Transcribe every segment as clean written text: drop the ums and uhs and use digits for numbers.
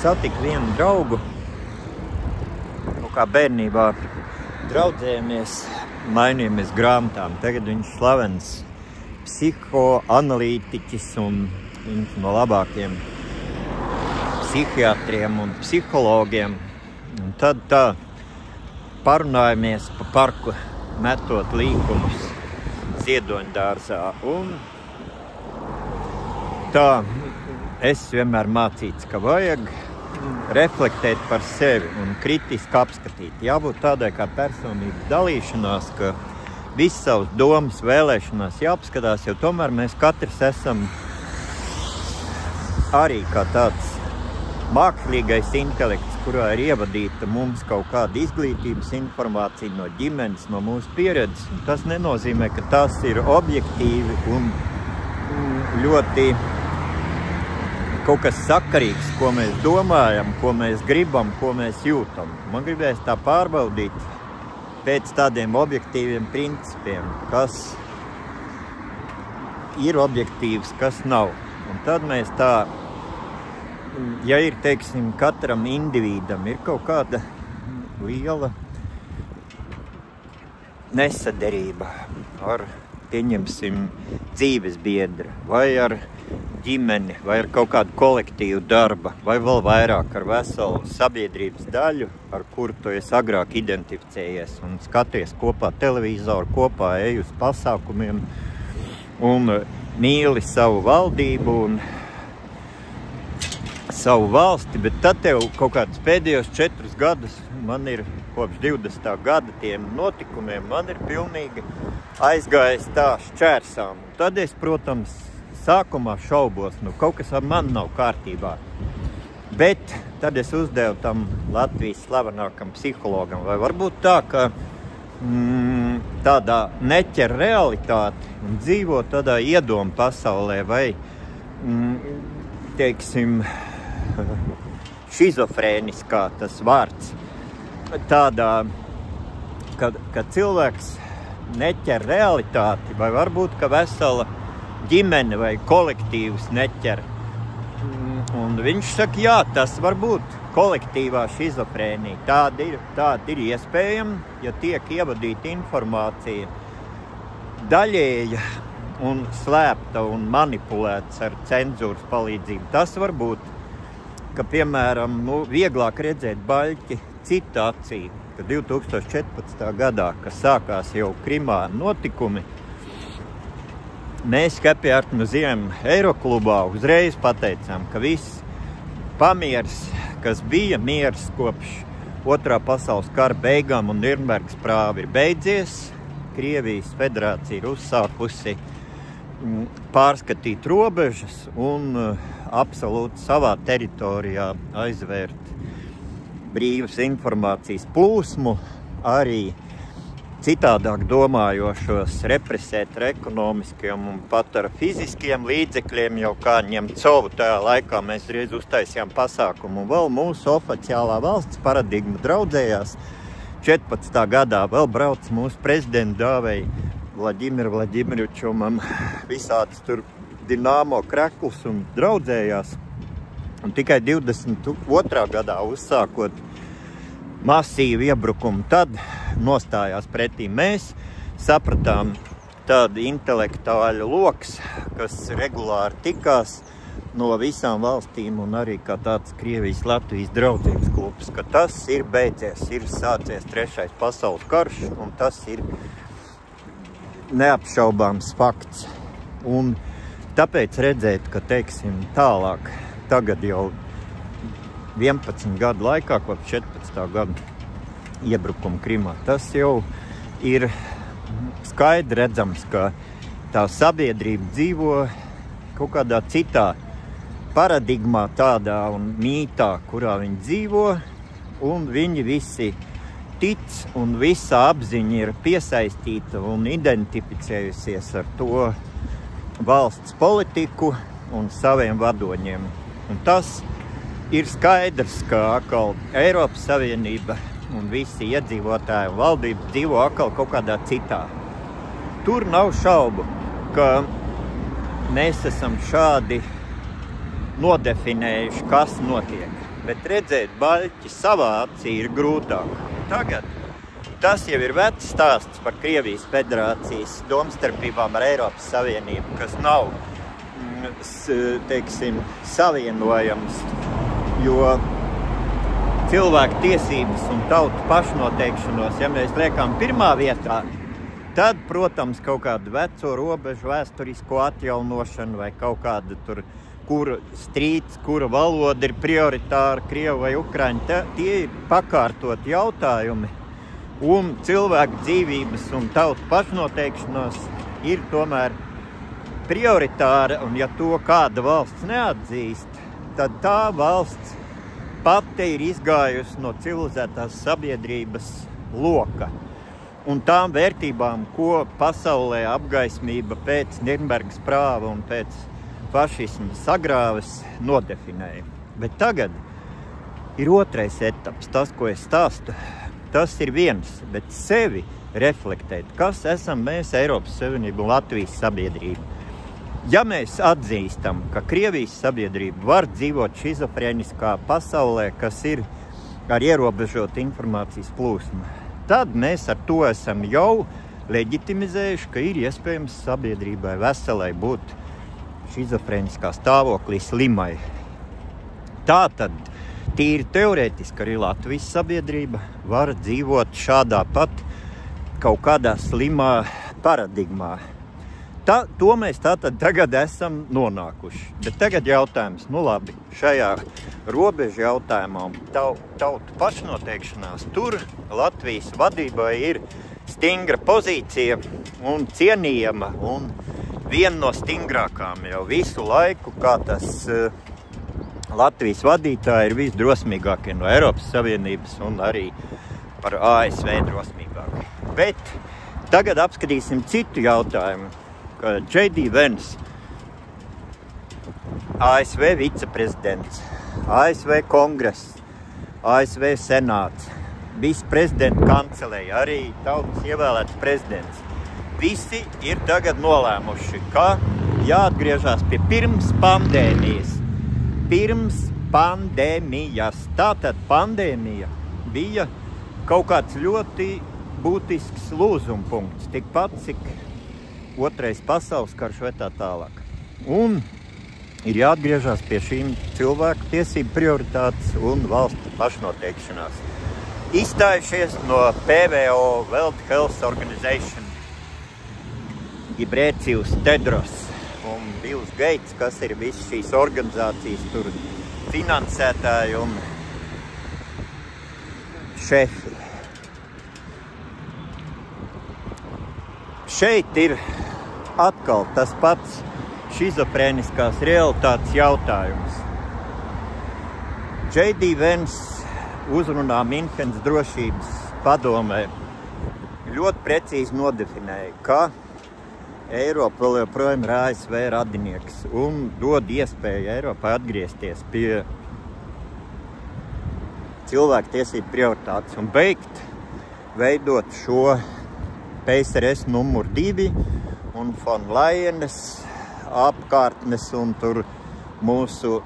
satiku vienu draugu, kā bērnībā draudzējamies, mainījāmies grāmatām. Tagad viņš slavens psihoanalītiķis un viņš no labākiem psihiatriem un psihologiem. Un tad tā parunājamies pa parku, metot līkumus Ziedoņdārzā. Un tā es vienmēr mācīts, ka vajag reflektēt par sevi un kritiski apskatīt. Jābūt tādai kā personības dalīšanās, ka visas savas domas, vēlēšanās jāapskatās, jo tomēr mēs katrs esam arī kā tāds mākslīgais intelekts, kurā ir ievadīta mums kaut kāda izglītības informācija no ģimenes, no mūsu pieredzes. Un tas nenozīmē, ka tas ir objektīvi un ļoti kaut kas sakarīgs, ko mēs domājam, ko mēs gribam, ko mēs jūtam. Man gribēs tā pārbaudīt pēc tādiem objektīviem principiem, kas ir objektīvs, kas nav. Un tad mēs tā, ja ir, teiksim, katram individam ir kaut kāda liela nesaderība ar, pieņemsim, dzīves biedru, vai ar ģimeni, vai ar kaut kādu kolektīvu darba, vai vēl vairāk ar veselu sabiedrības daļu, ar kuru tu esi agrāk identificējies un skaties kopā televizoru, kopā ej uz pasākumiem un mīli savu valdību un savu valsti, bet tad tev kaut kādus pēdējos 4 gadus, man ir kopš 20. gada tiem notikumiem, man ir pilnīgi aizgājis tā šķērsām. Un tad es, protams, sākumā šaubos, nu kaut kas ar mani nav kārtībā. Bet tad es uzdevu tam Latvijas slavenākam psihologam, vai varbūt tā, ka tādā neķer realitāti un dzīvo tādā iedomu pasaulē, vai, teiksim, šizofrēniskā tas vārds, tādā, ka cilvēks neķer realitāti, vai varbūt, ka vesela ģimene vai kolektīvs neķer. Un viņš saka, jā, tas var būt kolektīvā šizofrēnija. Tāda ir iespējama, ja tiek ievadīta informācija daļēja un slēpta un manipulēts ar cenzūras palīdzību. Tas var būt, ka, piemēram, vieglāk redzēt baļķi cita acī, ka 2014. gadā, kas sākās jau Krimā notikumi, mēs Happy Art Museum Eiroklubā uzreiz pateicām, ka viss pamiers, kas bija miers kopš Otrā pasaules kara beigām un Nirnbergas prāva ir beidzies. Krievijas federācija ir uzsākusi pārskatīt robežas un absolūti savā teritorijā aizvērt brīvas informācijas plūsmu, arī citādāk domājošos represēt ar ekonomiskiem un pat ar fiziskiem līdzekļiem, jau kā Ņemcovu tajā laikā mēs reiz uztaisījām pasākumu. Un vēl mūsu oficiālā valsts paradigma draudzējās 14. gadā, vēl brauc mūsu prezidenta dāvēja Vladimiru Vladimirovičam visādas tur Dinamo kreklus un draudzējās. Un tikai 22. gadā uzsākot masīvu iebrukumu, tad nostājās pretī. Mēs sapratām tādu intelektuāļu loks, kas regulāri tikās no visām valstīm un arī kā tāds Krievijas-Latvijas draudzības klubs, ka tas ir beidzies, ir sācies 3. pasaules karš un tas ir neapšaubāms fakts. Un tāpēc redzēt, ka, teiksim, tālāk, tagad jau 11 gadu laikā, kopš 14. gada iebrukuma Krimā, tas jau ir skaidri redzams, ka tā sabiedrība dzīvo kaut kādā citā paradigmā tādā un mītā, kurā viņi dzīvo, un viņi visi tic, un visa apziņa ir piesaistīta un identificējusies ar to valsts politiku un saviem vadoņiem. Un tas ir skaidrs, ka atkal Eiropas Savienība un visi iedzīvotāji un valdības dzīvo atkal kaut kādā citā. Tur nav šaubu, ka mēs esam šādi nodefinējuši, kas notiek. bet redzēt baļķi savā acī ir grūtāk. Tagad tas jau ir vecs stāsts par Krievijas federācijas domstarpībām ar Eiropas Savienību, kas nav, teiksim, savienojams, jo cilvēku tiesības un tautu pašnoteikšanos, ja mēs liekam pirmā vietā, tad, protams, kaut kādu veco robežu vēsturisko atjaunošanu vai kaut kāda tur, kura strīds, kura valoda ir prioritāra, krievu vai ukraiņu, tie ir pakārtot jautājumi, un cilvēku dzīvības un tautu pašnoteikšanos ir tomēr prioritāra, un ja to kāda valsts neatzīst, tad tā valsts pati ir izgājusi no civilizētās sabiedrības loka. Un tām vērtībām, ko pasaulē apgaismība pēc Nirnbergas prāva un pēc fašisma sagrāves nodefinēja. Bet tagad ir otrais etaps, tas, ko es stāstu, tas ir viens, bet sevi reflektēt, kas esam mēs Eiropas Savienība un Latvijas sabiedrība. Ja mēs atzīstam, ka Krievijas sabiedrība var dzīvot šizofrēniskā pasaulē, kas ir ar ierobežotu informācijas plūsmu, tad mēs ar to esam jau leģitimizējuši, ka ir iespējams sabiedrībai veselai būt šizofrēniskā stāvoklī slimai. Tātad, tīri teorētiski arī Latvijas sabiedrība var dzīvot šādā pat kaut kādā slimā paradigmā. To mēs tātad tagad esam nonākuši. Bet tagad jautājums, nu labi, šajā robežu jautājumā tautu pašnoteikšanās, tur Latvijas vadībai ir stingra pozīcija un cienījama un viena no stingrākām jau visu laiku, kā tas Latvijas vadītāji ir visdrosmīgākie no Eiropas Savienības un arī par ASV drosmīgākie. Bet tagad apskatīsim citu jautājumu. Ka J.D. Vance, ASV viceprezidents, ASV kongress, ASV senāts, visi prezidenta kancelēja, arī tautas ievēlēts prezidents. Visi ir tagad nolēmuši, ka jāatgriežās pie pirms pandēmijas. Tātad pandēmija bija kaut kāds ļoti būtisks lūzumpunkts, tikpat, cik Otrais pasaules karš vai tā tālāk. Un ir jāatgriežās pie šīm cilvēku tiesību prioritātes un valstu pašnoteikšanās. Izstājušies no PVO, World Health Organization, Ghebreyesus Tedros un Bills Gates, kas ir visas šīs organizācijas tur finansētāji un šefi. Šeit ir atkal tas pats šizofrēniskās realitātes jautājums. J.D. Vance uzrunā Minhenes drošības padomē ļoti precīzi nodefinēja, ka Eiropa vēl joprojām ir ASV radinieks un dod iespēju Eiropai atgriezties pie cilvēku tiesību prioritātes un beigt veidot šo PSRS numur 2 un von Leyenes apkārtnes un tur mūsu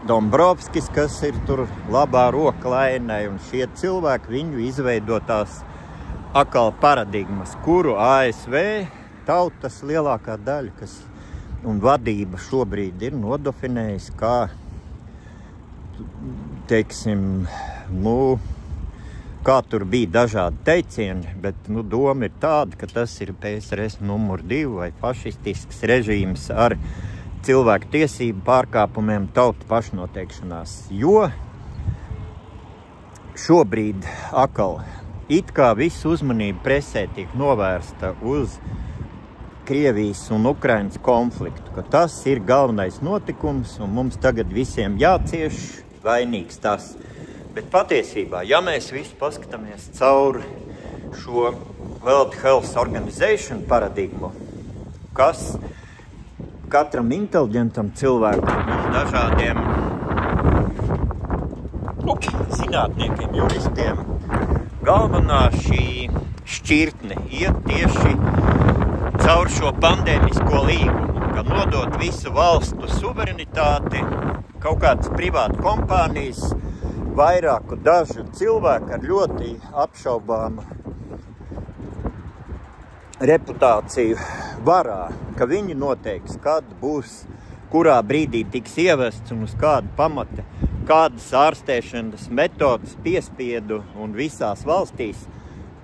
Dombrovskis, kas ir tur labā roka Leyenai, un šie cilvēki viņu izveidotās atkal paradigmas, kuru ASV tautas lielākā daļa, kas un vadība šobrīd ir nodefinējis kā, teiksim, kā tur bija dažādi teicieni, bet doma ir tāda, ka tas ir PSRS numur 2 vai fašistisks režīms ar cilvēku tiesību pārkāpumiem tautu pašnoteikšanās. Jo šobrīd atkal it kā visu uzmanību presē tiek novērsta uz Krievijas un Ukrainas konfliktu, ka tas ir galvenais notikums un mums tagad visiem jācieš, vainīgs tas. Bet patiesībā, ja mēs visi paskatāmies cauri šo World Health Organization paradigmu, kas katram inteliģentam cilvēkam un dažādiem zinātniekiem, juristiem, galvenā šī šķirtne iet tieši caur šo pandēmisko līgumu, ka nodot visu valstu suverenitāti kaut kādas privāta kompānijas, vairāku dažu cilvēku ar ļoti apšaubāmu reputāciju varā, ka viņi noteiks, kad būs, kurā brīdī tiks ievests un uz kādu pamata, kādas ārstēšanas metodas piespiedu un visās valstīs.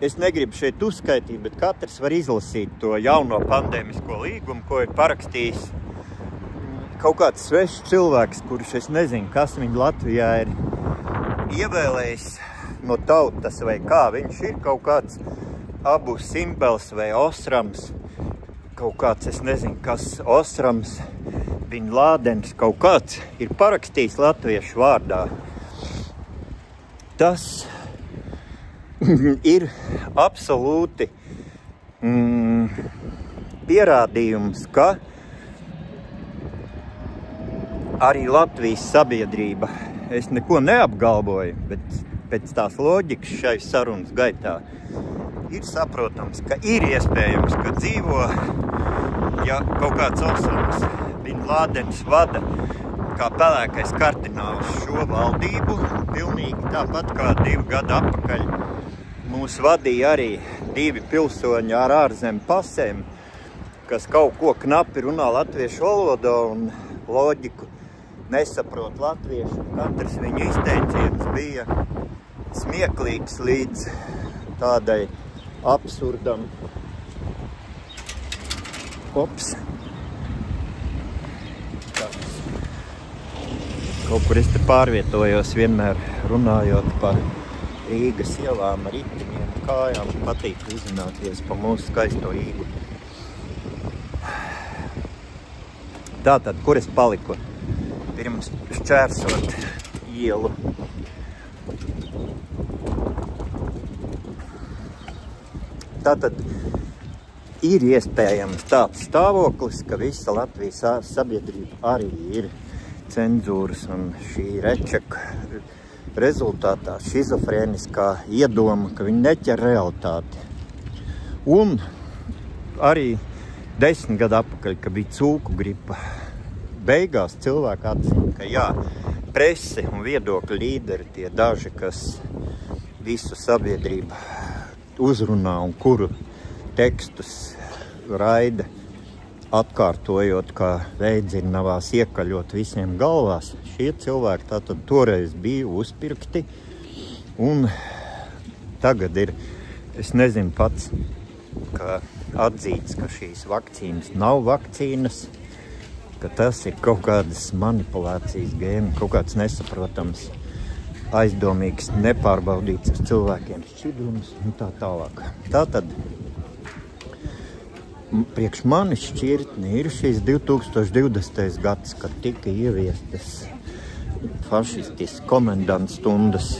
Es negribu šeit uzskaitīt, bet katrs var izlasīt to jauno pandēmisko līgumu, ko ir parakstījis kaut kāds svešs cilvēks, kurš es nezinu, kas viņu Latvijā ir ievēlējis no tautas vai kā. Viņš ir kaut kāds Abu Simbels vai Osrams, kaut kāds, es nezinu, kas Osrams, Bin Lādens, kaut kāds ir parakstījis latviešu vārdā. Tas ir absolūti pierādījums, ka arī Latvijas sabiedrība, es neko neapgalvoju, bet pēc tās loģikas šai sarunas gaitā ir saprotams, ka ir iespējams, ka dzīvo, ja kaut kāds Osrams Bin Lādens vada kā pelēkais kardināls šo valdību, pilnīgi tāpat kā 2 gadu atpakaļ mūs vadīja arī 2 pilsoņi ar ārzemju pasēm, kas kaut ko knapi runā latviešu valodā un loģiku nesaprot latviešu. Katrs viņa izteiciens bija smieklīgs līdz tādai absurdam. Ops. Kaut kur es te pārvietojos vienmēr runājot pa Rīgas ielām ar riteņiem, kājām. Patīk uzzināties pa mūsu skaisto Rīgu. Tātad, kur es paliku? Pirms šķērsot ielu. Tātad ir iespējams tāds stāvoklis, ka visa Latvijas sabiedrība arī ir cenzūras un šī rečeka rezultātā šizofrēniskā iedoma, ka viņi neķer realitāti. Un arī 10 gadu atpakaļ, kad bija cūku gripa, beigās cilvēki atzina, ka jā, prese un viedokļu līderi tie daži, kas visu sabiedrību uzrunā un kuru tekstus raida, atkārtojot, kā veidzirnavās iekaļot visiem galvās. Šie cilvēki tātad toreiz bija uzpirkti un tagad ir, es nezinu pats, ka atzīts, ka šīs vakcīnas nav vakcīnas, ka tas ir kaut kādas manipulācijas gēni, kaut kāds nesaprotams, aizdomīgs, nepārbaudīts ar cilvēkiem šķidrums un tā tālāk. Tātad, priekš manis šķirtni ir šīs 2020. gads, kad tika ieviestas fašistiskas komendants stundas,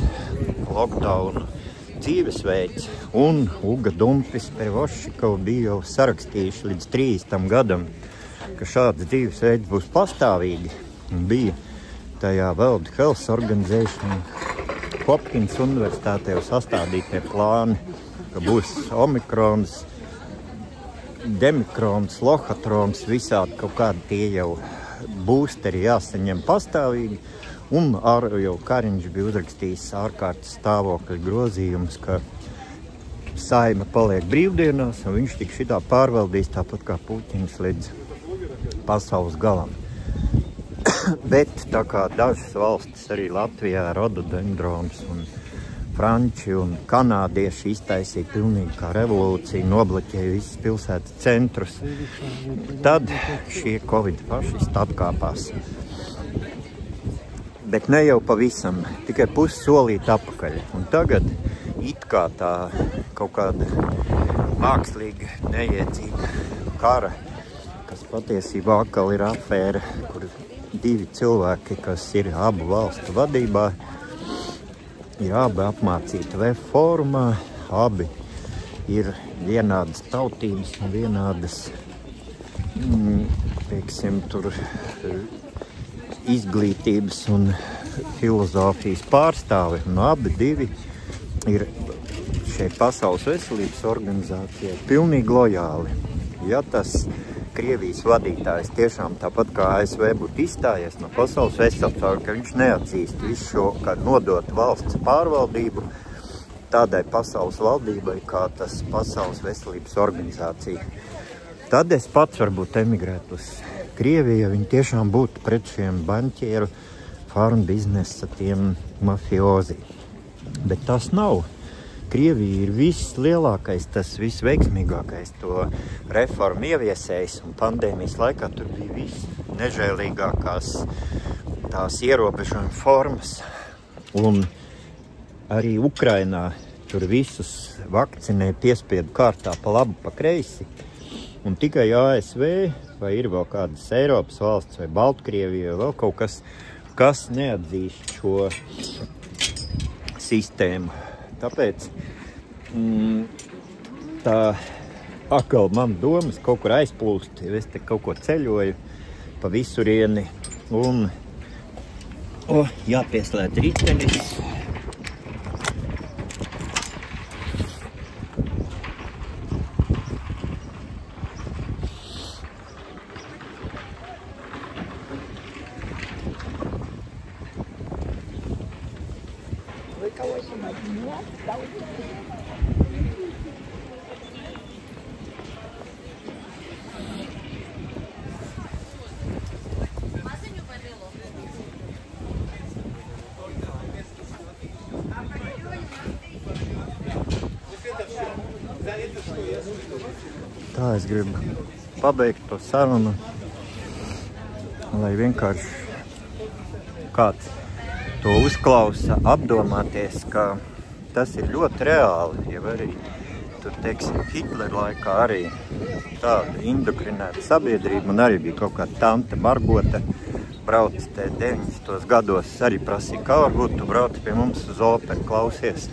lockdown dzīvesveids, un Uga Dumpis Perevoščikova bija jau sarakstījuši līdz 30. gadam, ka šāds dzīvesveids būs pastāvīgi. Un bija tajā World Health Organization Hopkins universitātē sastādītie plāni, ka būs omikrons, demikrons, lohatrons, visādi kaut kādi tie jau būsteri jāsaņem pastāvīgi. Un jau Kariņš bija uzrakstījis ārkārtas stāvokļa grozījums, ka Saeima paliek brīvdienās, un viņš tik šitā pārvaldīs tāpat kā Puķins līdz pasaules galam. Bet tā kā dažas valstis, arī Latvijā, rododendrons un franči un kanādieši iztaisīja pilnīgi kā revolūciju, nobloķēja visas pilsētas centrus, tad šie Covid fašisti atkāpās. Bet ne jau pavisam, tikai pussolīt apakaļ. Un tagad it kā tā kaut kāda mākslīga, neiedzīga kara, kas patiesībā atkal ir afēra, kur 2 cilvēki, kas ir abu valstu vadībā, ir abi apmācīti VF fórumā, abi ir vienādas tautības un vienādas, teiksim, tur izglītības un filozofijas pārstāvi, un abi 2 ir šeit Pasaules veselības organizācijai pilnīgi lojāli. Ja tas Krievijas vadītājs tiešām tāpat kā ASV būtu izstājies no Pasaules veselības organizācijas, ka viņš neatzīst visu šo, kā nodot valsts pārvaldību tādai pasaules valdībai, kā tas Pasaules veselības organizācija. Tad es pats varbūt emigrētu uz Krieviju, ja viņi tiešām būtu pret šiem banķieru farm biznesa tiem mafiozi. Bet tas nav. Krievija ir vislielākais, tas visveiksmīgākais to reformu ieviesējs, un pandēmijas laikā tur bija visnežēlīgākās tās ierobežojuma formas. Un arī Ukrainā tur visus vakcinēja piespiedu kārtā pa labu, pa kreisi, un tikai ASV vai ir vēl kādas Eiropas valsts vai Baltkrievija vai vēl kaut kas neatzīst šo sistēmu. Tāpēc tā atkal man domas kaut kur aizplūst, ja es te kaut ko ceļoju pa visurieni un jāpieslēdz ritenis. Tā es gribu pabeigt to sarunu, lai vienkārši kāds to uzklausa, apdomāties, ka tas ir ļoti reāli, ja arī tur, teiksim, Hitlera laikā arī tāda indokrinēta sabiedrība, un arī bija kaut kāda tante Margota, brauc te 90. gados, arī prasīja, kā varbūt tu brauc pie mums uz operu, klausies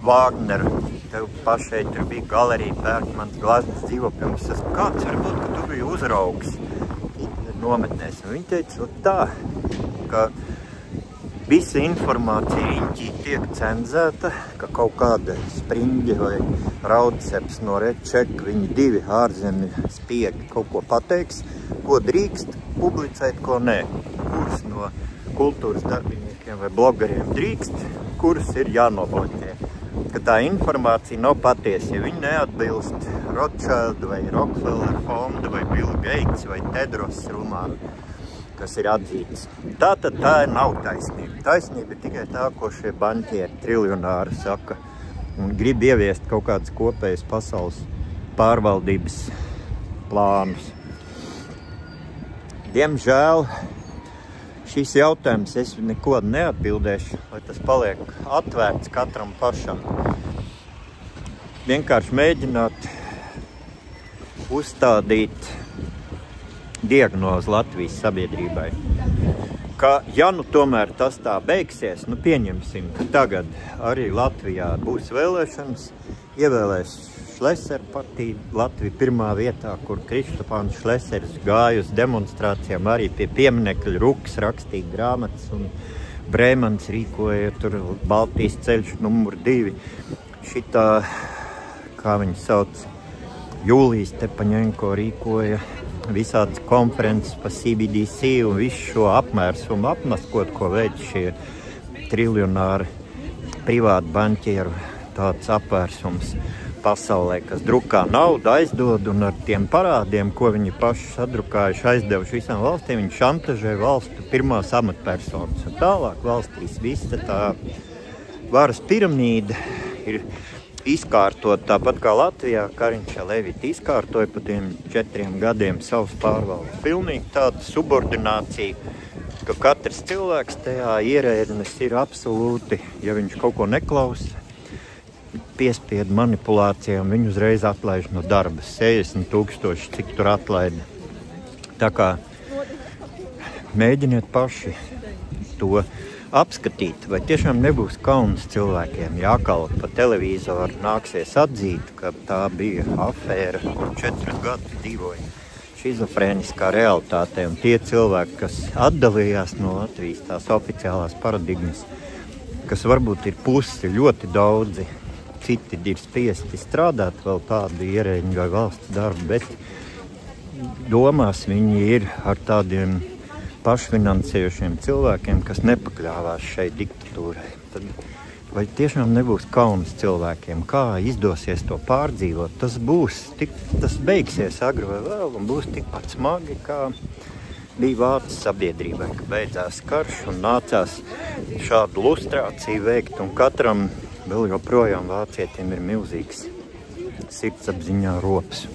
Vāgneru, tev pašai tur bija galerija, Bergmans, glazmas dzīvo pie mums, kāds varbūt, ka tu biji uzraugs nometnēs, un viņi teica tā, ka visa informācija riņķī tiek cenzēta, ka kaut kāda Spriņģi vai Raudseps no Redčeka, viņi divi ārzemju spiegi kaut ko pateiks, ko drīkst publicēt, ko nē. Kurus no kultūras darbiniekiem vai blogeriem drīkst, kurus ir jānobloķē. Ka tā informācija nav patiesa, ja viņi neatbilst Rothschild vai Rockefeller fonda vai Bill Gates vai Tedros runām, kas ir atzīts. Tātad tā nav taisnība. Taisnība ir tikai tā, ko šie banķieri triljonāri saka un grib ieviest kaut kādas kopējas pasaules pārvaldības plānus. Diemžēl šis jautājums es neko neatbildēšu, lai tas paliek atvērts katram pašam. Vienkārši mēģināt uzstādīt diagnozi Latvijas sabiedrībai, ka ja nu tomēr tas tā beigsies, nu pieņemsim, ka tagad arī Latvijā būs vēlēšanas, ievēlēs Šlesera partija, Latvija pirmā vietā, kur Kristofāns Šlesers gāja uz demonstrācijām, arī pie pieminekļa Ruks rakstīja grāmatas, un Brēmans rīkoja tur Baltijas ceļš numur 2. Šitā, kā viņi sauc, Jūlijas Tepaņenko rīkoja visādas konferences pa CBDC un visu šo apmērsumu apmaskot, ko veic šie triljonāri privāti banķieru tāds apvērsums pasaulē, kas drukā naudu aizdod un ar tiem parādiem, ko viņi paši sadrukājuši, aizdevuši visām valstīm, viņi šantažē valstu pirmās amatpersonas. Un tālāk valstīs visa tā varas piramīda ir izkārtot tāpat kā Latvijā. Kariņš Levita izkārtoja pa tiem 4 gadiem savus pārvaldes. Pilnīgi tāda subordinācija, ka katrs cilvēks tajā ierēdnis ir absolūti, ja viņš kaut ko neklausa, piespiedu manipulācijām, viņu uzreiz atlaiž no darba. 60 000, cik tur atlaida. Tā kā mēģiniet paši to apskatīt, vai tiešām nebūs kauns cilvēkiem, ja atkal pa televizoru nāksies atzīt, ka tā bija afēra, kur 4 gadus dzīvoja šizofrēniskā realitātē, un tie cilvēki, kas atdalījās no Latvijas tās oficiālās paradigmas, kas varbūt ir pusi ļoti daudzi, citi ir spiesti strādāt vēl tādu ierēģu vai valsts darbu, bet domās viņi ir ar tādiem pašfinansējušiem cilvēkiem, kas nepakļāvās šai diktatūrai. Tad vai tiešām nebūs kauns cilvēkiem, kā izdosies to pārdzīvot? Tas beigsies agri vai vēl un būs tikpat smagi, kā bija vācu sabiedrībai, ka beidzās karš un nācās šādu lustrāciju veikt, un katram vēl joprojām vācietim ir milzīgs sirdsapziņā rops.